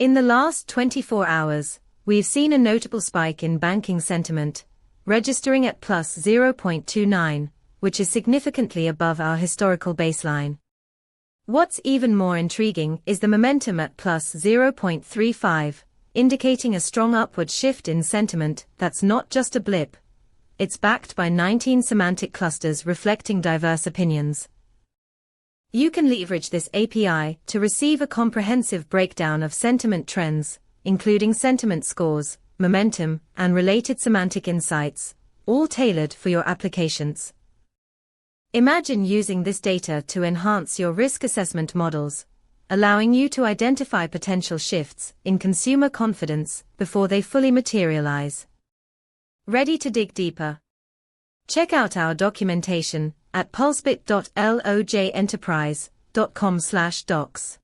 In the last 24 hours, we've seen a notable spike in banking sentiment, registering at plus 0.29, which is significantly above our historical baseline. What's even more intriguing is the momentum at plus 0.35, indicating a strong upward shift in sentiment that's not just a blip. It's backed by 19 semantic clusters reflecting diverse opinions. You can leverage this API to receive a comprehensive breakdown of sentiment trends, including sentiment scores, momentum, and related semantic insights, all tailored for your applications. Imagine using this data to enhance your risk assessment models, allowing you to identify potential shifts in consumer confidence before they fully materialize. Ready to dig deeper? Check out our documentation at pulsebit.lojenterprise.com/docs.